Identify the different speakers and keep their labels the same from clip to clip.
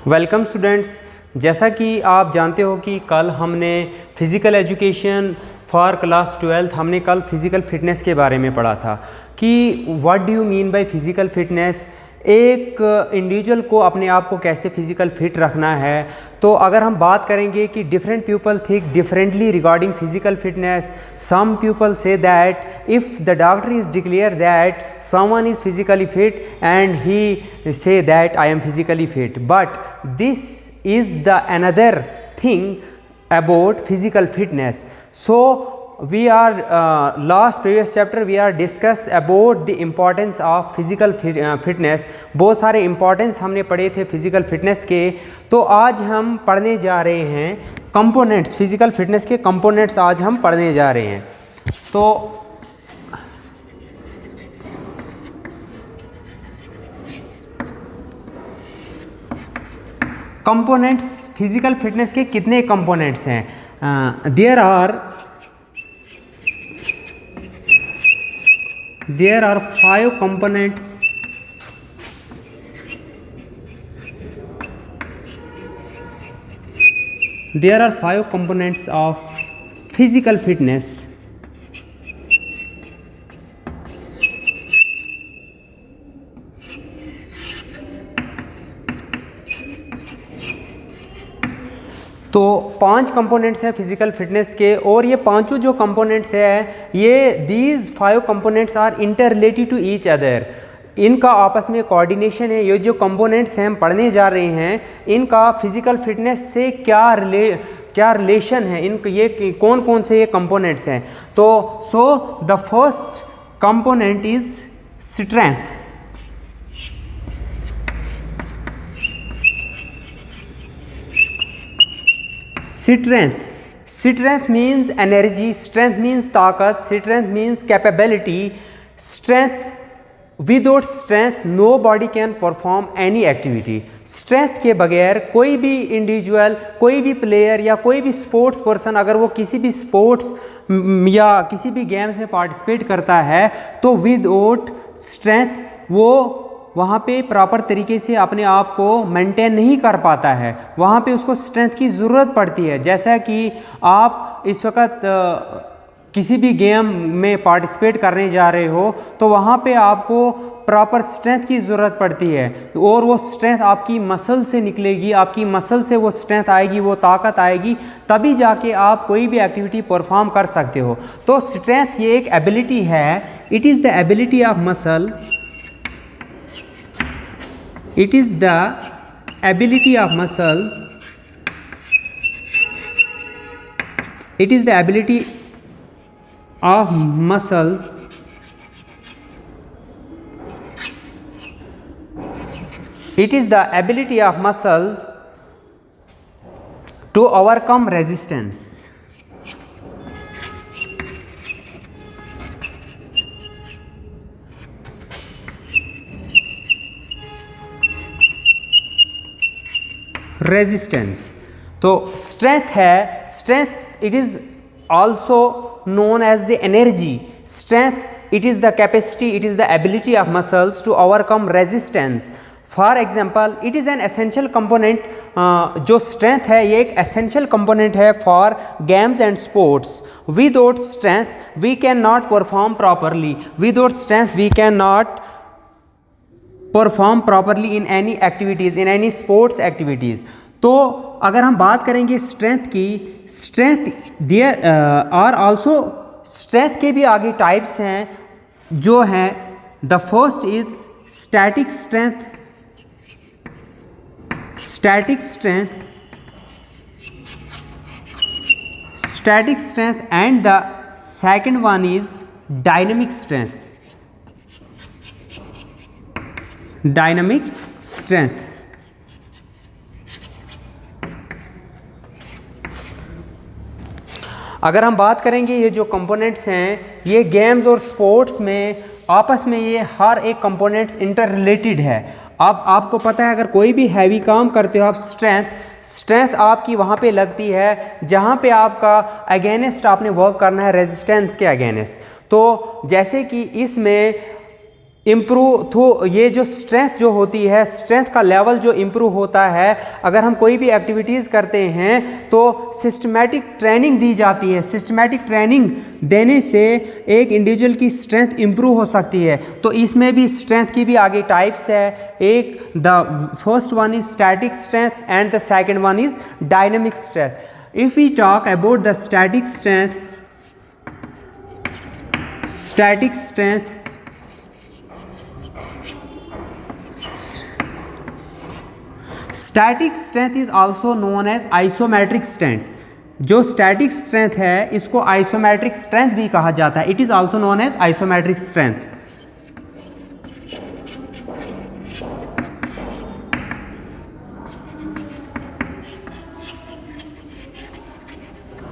Speaker 1: Welcome students. जैसा कि आप जानते हो कि कल हमने फ़िज़िकल एजुकेशन फॉर क्लास 12 हमने कल फ़िज़िकल फ़िटनेस के बारे में पढ़ा था कि what do you mean by physical fitness, एक इंडिविजुअल को अपने आप को कैसे फ़िज़िकल फ़िट रखना है। तो अगर हम बात करेंगे कि different people think differently regarding physical fitness. Some people say that if the doctor is declare that someone is physically fit and he say that I am physically fit, but this is the another thing about physical fitness. So we are last previous chapter we are discuss about the importance of physical fitness. बहुत सारे importance हमने पढ़े थे physical fitness के। तो आज हम पढ़ने जा रहे हैं components, physical fitness के components आज हम पढ़ने जा रहे हैं। तो कंपोनेंट्स, फिजिकल फिटनेस के कितने कंपोनेंट्स हैं? There are 5 components. There are 5 components of physical fitness. तो 5 कंपोनेंट्स हैं फिजिकल फिटनेस के, और ये पांचों जो कंपोनेंट्स हैं ये these 5 components are inter related to each other. इनका आपस में कोऑर्डिनेशन है। ये जो कंपोनेंट्स हैं हम पढ़ने जा रहे हैं इनका फिजिकल फिटनेस से क्या रिलेशन है, इनके ये कौन कौन से ये कंपोनेंट्स हैं। तो the first component is strength. Strength means energy, strength means ताकत, strength means capability. Without strength nobody can perform any activity. Strength के बगैर कोई भी इंडिविजुअल, कोई भी प्लेयर या कोई भी स्पोर्ट्स पर्सन अगर वो किसी भी स्पोर्ट्स या किसी भी गेम्स में पार्टिसिपेट करता है तो विदाउट स्ट्रेंथ वो वहाँ पे प्रॉपर तरीके से अपने आप को मेंटेन नहीं कर पाता है। वहाँ पे उसको स्ट्रेंथ की ज़रूरत पड़ती है। जैसा कि आप इस वक्त किसी भी गेम में पार्टिसिपेट करने जा रहे हो तो वहाँ पे आपको प्रॉपर स्ट्रेंथ की ज़रूरत पड़ती है, और वो स्ट्रेंथ आपकी मसल से निकलेगी, आपकी मसल से वो स्ट्रेंथ आएगी, वो ताकत आएगी, तभी जाके आप कोई भी एक्टिविटी परफॉर्म कर सकते हो। तो स्ट्रेंथ ये एक एबिलिटी है। It is the ability of muscle. It is the ability of muscle. It is the ability of muscle It is the ability of muscles to overcome resistance. Resistance. तो strength है, strength it is also known as the energy. Strength it is the capacity, it is the ability of muscles to overcome resistance. For example it is an essential component. जो strength है ये एक essential component है for games and sports. Without strength we can not perform properly. Without strength we can not perform properly in any activities, in any sports activities. तो अगर हम बात करेंगे स्ट्रेंथ की, strength there are also, strength के भी आगे types हैं जो हैं। The first is static strength. Static strength and the second one is dynamic strength. Dynamic strength. अगर हम बात करेंगे ये जो कंपोनेंट्स हैं ये गेम्स और स्पोर्ट्स में आपस में ये हर एक कंपोनेंट्स इंटर रिलेटेड है। अब आपको पता है अगर कोई भी हैवी काम करते हो आप, स्ट्रेंथ आपकी वहाँ पे लगती है जहाँ पे आपका अगेंस्ट आपने वर्क करना है रेजिस्टेंस के अगेंस्ट। तो जैसे कि इसमें इम्प्रूव तो ये जो स्ट्रेंथ जो होती है, स्ट्रेंथ का लेवल जो इम्प्रूव होता है अगर हम कोई भी एक्टिविटीज़ करते हैं तो सिस्टमेटिक ट्रेनिंग दी जाती है। सिस्टमेटिक ट्रेनिंग देने से एक इंडिविजुअल की स्ट्रेंथ इम्प्रूव हो सकती है। तो इसमें भी स्ट्रेंथ की भी आगे टाइप्स है। एक the first one is static strength and the second one is dynamic strength. If we talk about the static strength, static strength is also known as isometric strength. जो स्टैटिक स्ट्रेंथ है इसको isometric strength भी कहा जाता है। It is also known as isometric strength.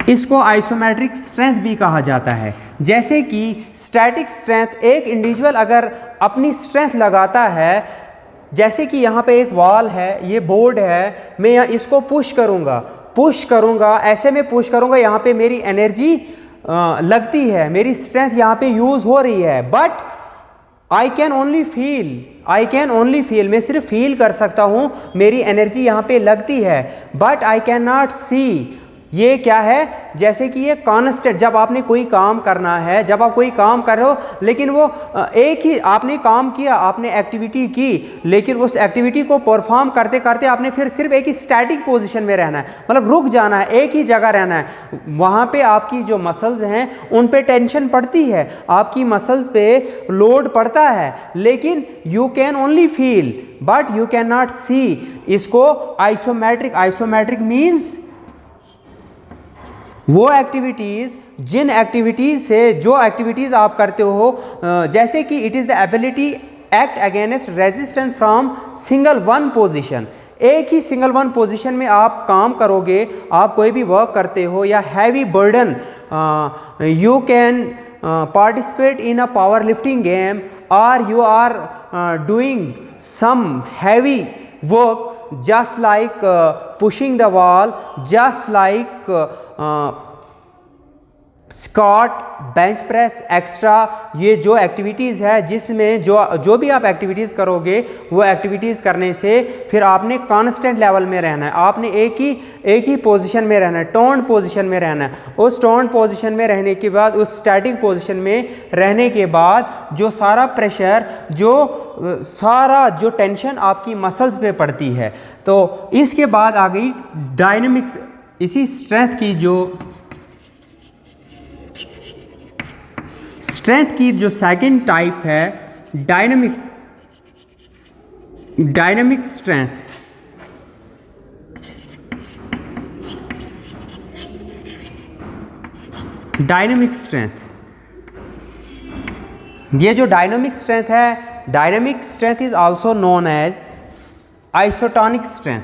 Speaker 1: इसको isometric strength भी कहा जाता है। जैसे कि स्टैटिक स्ट्रेंथ, एक इंडिविजुअल अगर अपनी स्ट्रेंथ लगाता है, जैसे कि यहाँ पे एक वॉल है, ये बोर्ड है, मैं इसको पुश करूँगा, ऐसे में पुश करूँगा, यहाँ पे मेरी एनर्जी लगती है, मेरी स्ट्रेंथ यहाँ पे यूज़ हो रही है, but I can only feel, मैं सिर्फ फील कर सकता हूँ मेरी एनर्जी यहाँ पे लगती है, बट आई कैन नॉट सी। ये क्या है? जैसे कि ये कॉन्स्टेंट, जब आपने कोई काम करना है, जब आप कोई काम कर रहे हो, लेकिन वो एक ही आपने काम किया, आपने एक्टिविटी की, लेकिन उस एक्टिविटी को परफॉर्म करते करते आपने फिर सिर्फ एक ही स्टैटिक पोजीशन में रहना है, मतलब रुक जाना है, एक ही जगह रहना है। वहाँ पे आपकी जो मसल्स हैं उन पे टेंशन पड़ती है, आपकी मसल्स पे लोड पड़ता है, लेकिन you can only feel but you can not see. इसको आइसोमेट्रिक मीन्स वो एक्टिविटीज़, जिन एक्टिविटीज़ से, जो एक्टिविटीज़ आप करते हो, जैसे कि it is the ability act against resistance from single one position. एक ही सिंगल वन पोजीशन में आप काम करोगे, आप कोई भी वर्क करते हो या heavy burden, you can participate in a power lifting game और you are doing some heavy work, just like pushing the wall, just like squat, bench press, extra, ये जो एक्टिविटीज़ है, जिसमें जो भी आप एक्टिविटीज़ करोगे, वो एक्टिविटीज़ करने से फिर आपने कांस्टेंट लेवल में रहना है, आपने एक ही पोजीशन में रहना है, टर्न पोजीशन में रहना है। उस टर्न पोजीशन में रहने के बाद, उस स्टैटिक पोजीशन में रहने के बाद जो सारा प्रेशर, जो टेंशन आपकी मसल्स पे पड़ती है। तो इसके बाद आ गई डायनेमिक्स। इसी स्ट्रेंथ की जो सेकंड टाइप है, डायनेमिक स्ट्रेंथ। ये जो डायनेमिक स्ट्रेंथ है, dynamic strength is also known as isotonic strength.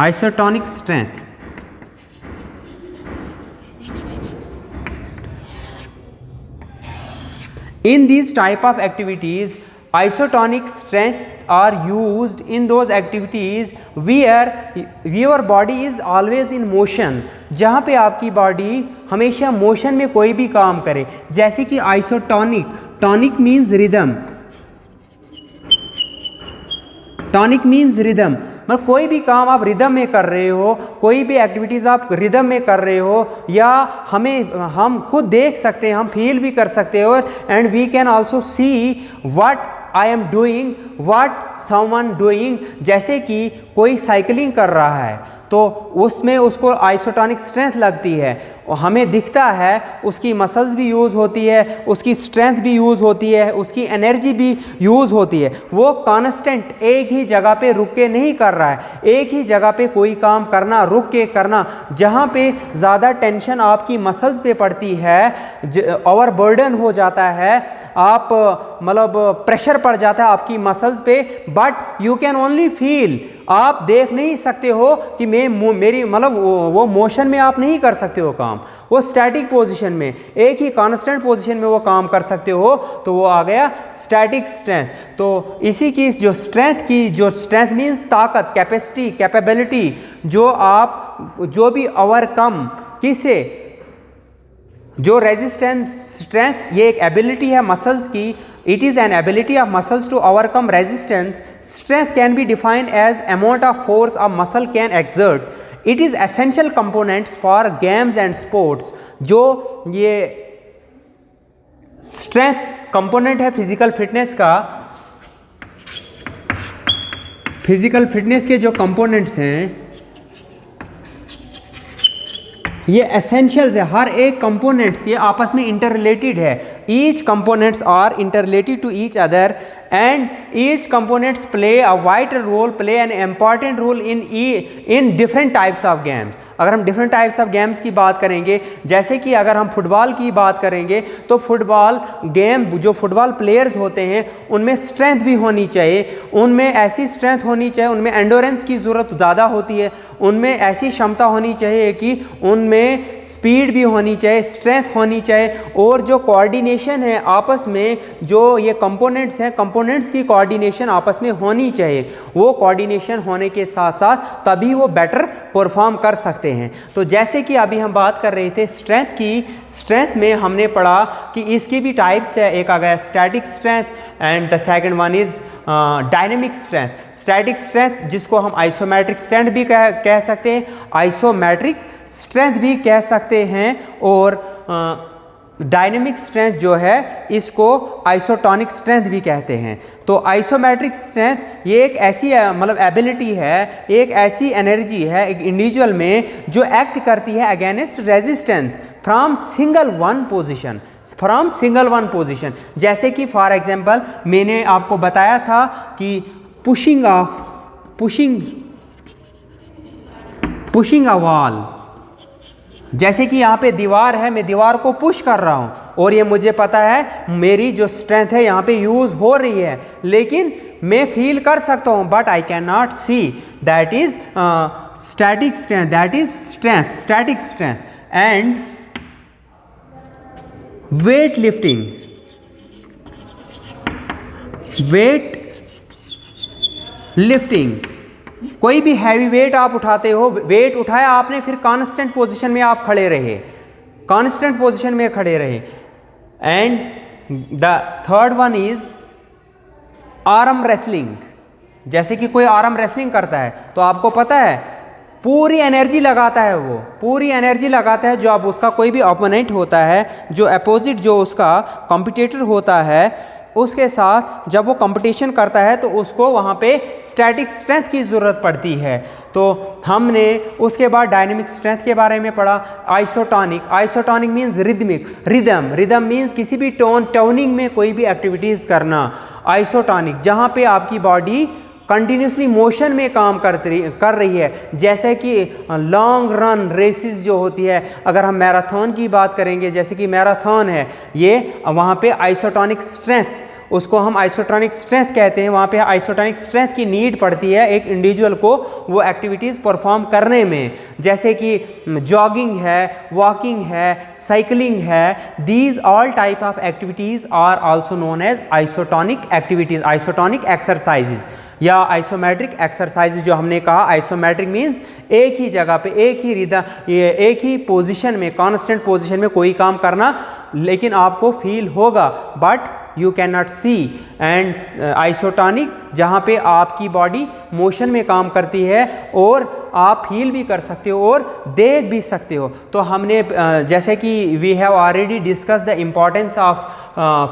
Speaker 1: Isotonic strength. In these type of activities, isotonic strength are used in those activities where your body is always in motion, जहाँ पे आपकी body हमेशा motion में कोई भी काम करे। जैसे कि टॉनिक मीन्स रिदम, मतलब कोई भी काम आप रिदम में कर रहे हो, कोई भी एक्टिविटीज़ आप रिदम में कर रहे हो, या हम खुद देख सकते हैं, हम फील भी कर सकते हो, and we can also see what I am doing, what someone doing. जैसे कि कोई साइकिलिंग कर रहा है तो उसमें उसको आइसोटोनिक स्ट्रेंथ लगती है, और हमें दिखता है उसकी मसल्स भी यूज़ होती है, उसकी स्ट्रेंथ भी यूज़ होती है, उसकी एनर्जी भी यूज़ होती है। वो कांस्टेंट एक ही जगह पे रुक के नहीं कर रहा है, एक ही जगह पे कोई काम करना, रुक के करना, जहाँ पे ज़्यादा टेंशन आपकी मसल्स पे पड़ती है, ओवर बर्डन हो जाता है, आप मतलब प्रेशर पड़ जाता है आपकी मसल्स पे, but you can only feel, आप देख नहीं सकते हो कि मेरी मतलब वो मोशन में आप नहीं कर सकते हो काम, वो स्टैटिक पोजीशन में, एक ही कांस्टेंट पोजीशन में वो काम कर सकते हो, तो वो आ गया स्टैटिक स्ट्रेंथ। तो इसी की जो स्ट्रेंथ मीन्स ताकत, कैपेसिटी, कैपेबिलिटी, जो आप जो भी ओवरकम किसे, जो रेजिस्टेंस स्ट्रेंथ, ये एक एबिलिटी है मसल्स की, it is an ability of muscles to overcome resistance. Strength can be defined as amount of force a muscle can exert. It is essential components for games and sports. जो ये strength component है physical fitness का, physical fitness के जो components हैं ये essentials है। हर एक कंपोनेंट्स ये आपस में इंटर रिलेटेड है। Each components are inter related to each other and each components play a vital role, play an important role in different types of games. अगर हम डिफरेंट टाइप्स ऑफ गेम्स की बात करेंगे, जैसे कि अगर हम फुटबॉल की बात करेंगे तो फुटबॉल गेम, जो फुटबॉल प्लेयर्स होते हैं उनमें स्ट्रेंथ भी होनी चाहिए, उनमें ऐसी स्ट्रेंथ होनी चाहिए, उनमें एंडोरेंस की ज़रूरत ज़्यादा होती है, उनमें ऐसी क्षमता होनी चाहिए कि उनमें स्पीड भी होनी चाहिए, स्ट्रेंथ होनी चाहिए, और जो कोऑर्डिनेशन है आपस में, जो ये कंपोनेंट्स हैं, कंपोनेंट्स की कोऑर्डिनेशन आपस में होनी चाहिए। वो कोऑर्डिनेशन होने के साथ साथ तभी वो बेटर परफॉर्म कर सकते हैं। तो जैसे कि अभी हम बात कर रहे थे स्ट्रेंथ की, स्ट्रेंथ में हमने पढ़ा कि इसकी भी टाइप्स है। एक आ गया static strength and the second one is dynamic strength. Static strength जिसको हम आइसोमेट्रिक स्ट्रेंथ भी कह सकते हैं, आइसोमेट्रिक स्ट्रेंथ भी कह सकते हैं, और डायनेमिक स्ट्रेंथ जो है इसको आइसोटोनिक स्ट्रेंथ भी कहते हैं। तो आइसोमेट्रिक स्ट्रेंथ ये एक ऐसी मतलब एबिलिटी है, एक ऐसी एनर्जी है एक इंडिविजुअल में जो एक्ट करती है against resistance from single one position. जैसे कि फॉर एग्जांपल मैंने आपको बताया था कि पुशिंग अ वॉल, जैसे कि यहाँ पे दीवार है, मैं दीवार को पुश कर रहा हूँ और ये मुझे पता है मेरी जो स्ट्रेंथ है यहाँ पे यूज़ हो रही है, लेकिन मैं फील कर सकता हूँ but I can not see. That is static strength, that is static strength. And weight lifting, कोई भी हैवी वेट आप उठाते हो, वेट उठाया आपने, फिर कांस्टेंट पोजीशन में आप खड़े रहे, कांस्टेंट पोजीशन में खड़े रहे। And the third one is arm wrestling. जैसे कि कोई आर्म रेसलिंग करता है तो आपको पता है पूरी एनर्जी लगाता है, वो पूरी एनर्जी लगाता है। जो अब उसका कोई भी ओपोनेंट होता है, जो अपोजिट जो उसका कॉम्पिटिटर होता है, उसके साथ जब वो कंपटीशन करता है तो उसको वहाँ पे स्टैटिक स्ट्रेंथ की ज़रूरत पड़ती है। तो हमने उसके बाद डायनेमिक स्ट्रेंथ के बारे में पढ़ा। आइसोटोनिक मीन्स रिदम मीन्स किसी भी टोनिंग में कोई भी एक्टिविटीज़ करना। आइसोटोनिक जहाँ पे आपकी बॉडी कंटिन्यूसली मोशन में काम कर रही है, जैसे कि लॉन्ग रन रेसेस जो होती है। अगर हम मैराथन की बात करेंगे, जैसे कि मैराथन है, ये वहाँ पे आइसोटोनिक स्ट्रेंथ, उसको हम आइसोटोनिक स्ट्रेंथ कहते हैं। वहाँ पे आइसोटोनिक स्ट्रेंथ की नीड पड़ती है एक इंडिविजुअल को वो एक्टिविटीज़ परफॉर्म करने में, जैसे कि जॉगिंग है, वॉकिंग है, साइकिलिंग है। These all type of activities are also known as isotonic activities, isotonic exercises या आइसोमेट्रिक एक्सरसाइज। जो हमने कहा आइसोमेट्रिक मीन्स एक ही जगह पे, एक ही पोजीशन में, कांस्टेंट पोजीशन में कोई काम करना, लेकिन आपको फील होगा but you can not see. And isotonic जहाँ पे आपकी बॉडी मोशन में काम करती है और आप फील भी कर सकते हो और देख भी सकते हो। तो हमने जैसे कि we have already discuss the importance of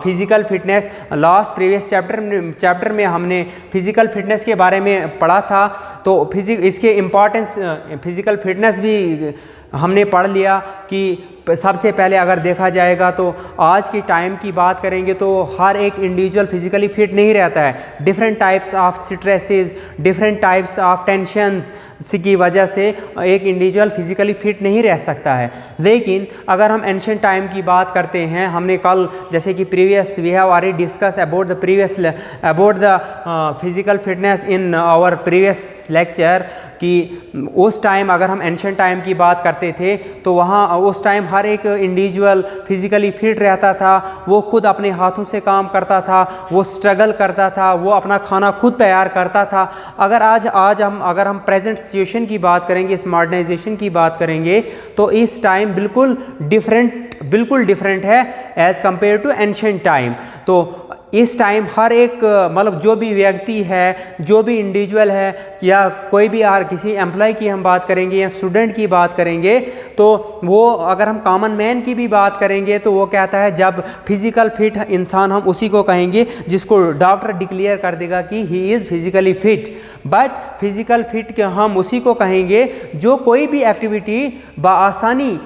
Speaker 1: physical fitness. Last previous chapter में हमने फिज़िकल फिटनेस के बारे में पढ़ा था। तो इसके इम्पॉर्टेंस फिज़िकल फिटनेस भी हमने पढ़ लिया कि सबसे पहले अगर देखा जाएगा तो आज की टाइम की बात करेंगे तो हर एक इंडिविजुअल फिजिकली फिट नहीं रहता है। Different types of stresses, different types of tensions की वजह से एक इंडिविजुअल फिजिकली फिट नहीं रह सकता है। लेकिन अगर हम एंशिएंट टाइम की बात करते हैं, हमने कल जैसे कि previous we have already discuss about the physical fitness in our previous lecture, कि उस टाइम अगर हम एंशिएंट टाइम की बात करते थे तो वहाँ उस टाइम हर एक इंडिविजुअल फिजिकली फिट रहता था, वो खुद अपने हाथों से काम करता था, वो स्ट्रगल करता था, वो अपना खाना खुद तैयार करता था। अगर अगर हम प्रेजेंट सिचुएशन की बात करेंगे, इस मॉडर्नाइजेशन की बात करेंगे, तो इस टाइम बिल्कुल डिफरेंट है as compare to ancient time. तो इस टाइम हर एक मतलब जो भी व्यक्ति है, जो भी इंडिविजुअल है, या कोई भी किसी एम्प्लॉय की हम बात करेंगे या स्टूडेंट की बात करेंगे, तो वो अगर हम कॉमन मैन की भी बात करेंगे तो वो कहता है जब फिजिकल फिट इंसान हम उसी को कहेंगे जिसको डॉक्टर डिक्लेयर कर देगा कि he is physically fit. But physical fit के हम उसी को कहेंगे जो कोई भी एक्टिविटी बआसानी,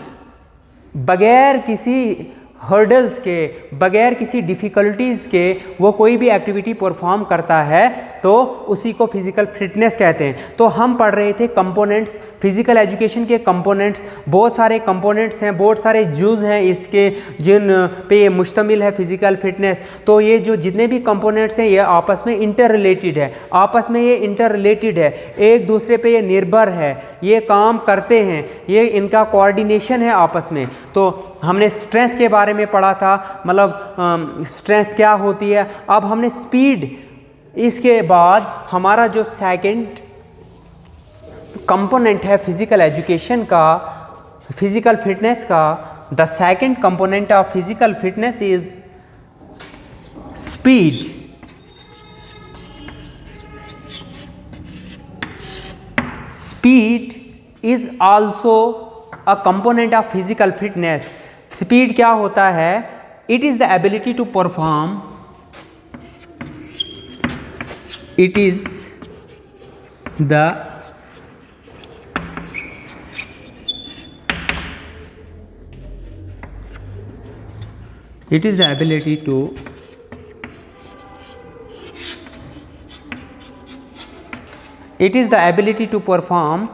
Speaker 1: बगैर किसी हर्डल्स के, बगैर किसी डिफ़िकल्टीज़ के वो कोई भी एक्टिविटी परफॉर्म करता है, तो उसी को फिज़िकल फिटनेस कहते हैं। तो हम पढ़ रहे थे कंपोनेंट्स, फिज़िकल एजुकेशन के कंपोनेंट्स, बहुत सारे कंपोनेंट्स हैं, बहुत सारे जूज़ हैं इसके जिन पे मुश्तमिल है फिज़िकल फिटनेस। तो ये जो जितने भी कंपोनेंट्स हैं ये आपस में इंटर रिलेटेड है, एक दूसरे पे ये निर्भर है, ये काम करते हैं, ये इनका कोऑर्डिनेशन है आपस में। तो हमने स्ट्रेंथ के बारे में पढ़ा था, मतलब स्ट्रेंथ क्या होती है। अब हमने स्पीड, इसके बाद हमारा जो सेकंड कंपोनेंट है फिजिकल एजुकेशन का, फिजिकल फिटनेस का, the second component of physical fitness is speed. Speed is also a component of physical fitness. Speed क्या होता है? It is the ability to perform, it is the ability to perform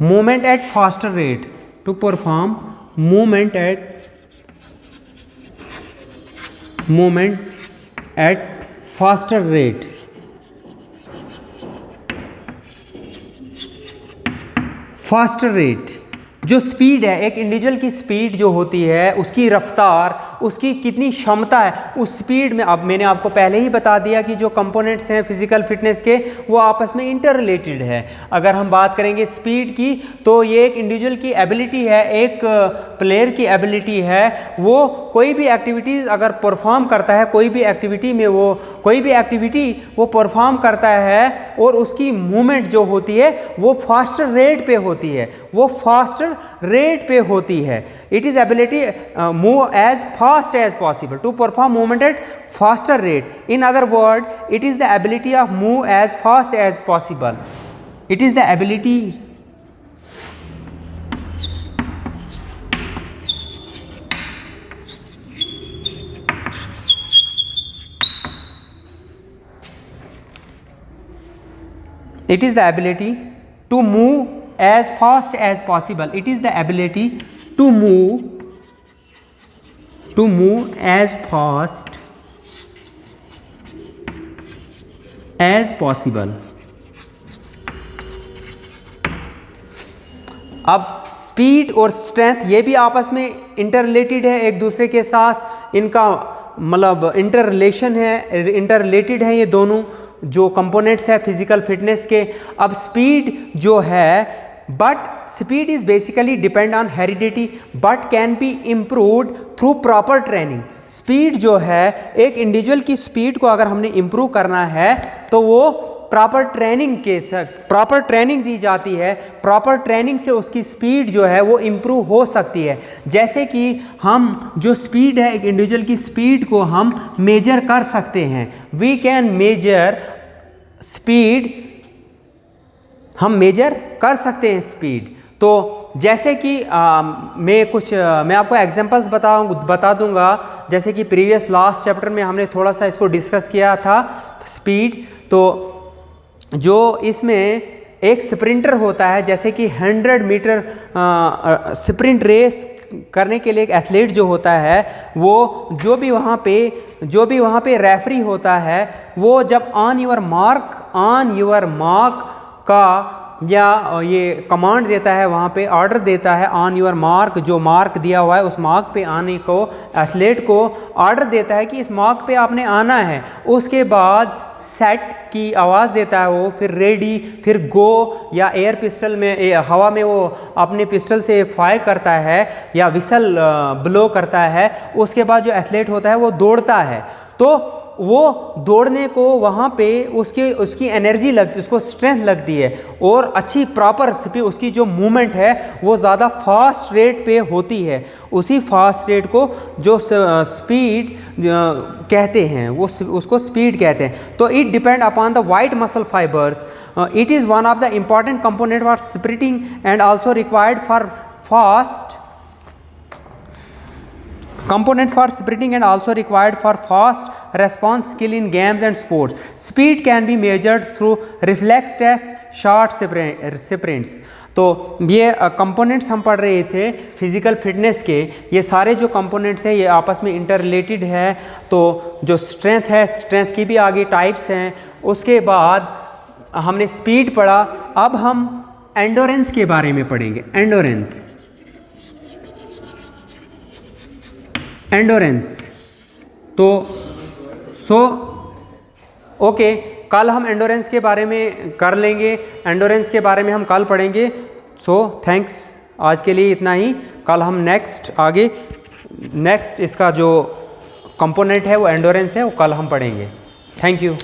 Speaker 1: movement at faster rate, to perform movement at faster rate। Faster rate जो speed है, एक individual की speed जो होती है, उसकी रफ्तार, उसकी कितनी क्षमता है उस स्पीड में। अब मैंने आपको पहले ही बता दिया कि जो कंपोनेंट्स हैं फिजिकल फिटनेस के वो आपस में इंटर रिलेटेड है। अगर हम बात करेंगे स्पीड की, तो ये एक इंडिविजुअल की एबिलिटी है, एक प्लेयर की एबिलिटी है, वो कोई भी एक्टिविटीज़ अगर परफॉर्म करता है, कोई भी एक्टिविटी वो परफॉर्म करता है और उसकी मूवमेंट जो होती है वो फास्टर रेट पे होती है, it is ability move as fast as possible, to perform movement at faster rate. In other word, it is the ability of move as fast as possible. It is the ability to move as fast as possible. It is the ability to move as fast as possible। अब speed और strength ये भी आपस में inter related है, एक दूसरे के साथ इनका मतलब इंटर रिलेटेड है ये दोनों जो कंपोनेंट्स है फिजिकल फिटनेस के। अब स्पीड जो है, but speed is basically depend on heredity but can be improved through proper training. Speed जो है, एक इंडिविजुअल की स्पीड को अगर हमने इम्प्रूव करना है तो वो प्रॉपर ट्रेनिंग दी जाती है, प्रॉपर ट्रेनिंग से उसकी स्पीड जो है वो इम्प्रूव हो सकती है। जैसे कि हम जो स्पीड है, एक इंडिविजुअल की स्पीड को हम मेजर कर सकते हैं, वी कैन मेजर स्पीड, हम मेजर कर सकते हैं स्पीड। तो जैसे कि मैं आपको एग्जांपल्स बता दूंगा, जैसे कि प्रीवियस लास्ट चैप्टर में हमने थोड़ा सा इसको डिस्कस किया था स्पीड। तो जो इसमें एक स्प्रिंटर होता है, जैसे कि 100 मीटर स्प्रिंट रेस करने के लिए एक एथलीट जो होता है, वो जो भी वहाँ पे रेफरी होता है, वो जब ऑन योर मार्क का या ये कमांड देता है, वहाँ पे ऑर्डर देता है, ऑन योर मार्क, जो मार्क दिया हुआ है उस मार्क पे आने को एथलीट को ऑर्डर देता है कि इस मार्क पे आपने आना है। उसके बाद सेट की आवाज़ देता है वो, फिर रेडी, फिर गो, या एयर पिस्टल में हवा में वो अपने पिस्टल से फायर करता है या विसल ब्लो करता है। उसके बाद जो एथलीट होता है वो दौड़ता है, तो वो दौड़ने को वहाँ पे उसकी एनर्जी लगती, उसको स्ट्रेंथ लगती है, और अच्छी प्रॉपर स्पीड, उसकी जो मूवमेंट है वो ज़्यादा फास्ट रेट पे होती है। उसी फास्ट रेट को जो स्पीड कहते हैं, वो उसको स्पीड कहते हैं। तो it depend upon the white muscle fibres, it is one of the important component for sprinting and also required for fast response skill in games and sports. Speed can be measured through reflex test, short sprints. तो ये components हम पढ़ रहे थे physical fitness के। ये सारे जो कंपोनेंट्स हैं ये आपस में इंटर रिलेटेड है। तो जो स्ट्रेंथ है, स्ट्रेंथ की भी आगे टाइप्स हैं। उसके बाद हमने स्पीड पढ़ा, अब हम एंडोरेंस के बारे में पढ़ेंगे। एंडोरेंस तो ओके, कल हम एंडोरेंस के बारे में कर लेंगे, एंडोरेंस के बारे में हम कल पढ़ेंगे। थैंक्स, आज के लिए इतना ही। कल हम नेक्स्ट इसका जो कंपोनेंट है वो एंडोरेंस है, वो कल हम पढ़ेंगे। Thank you.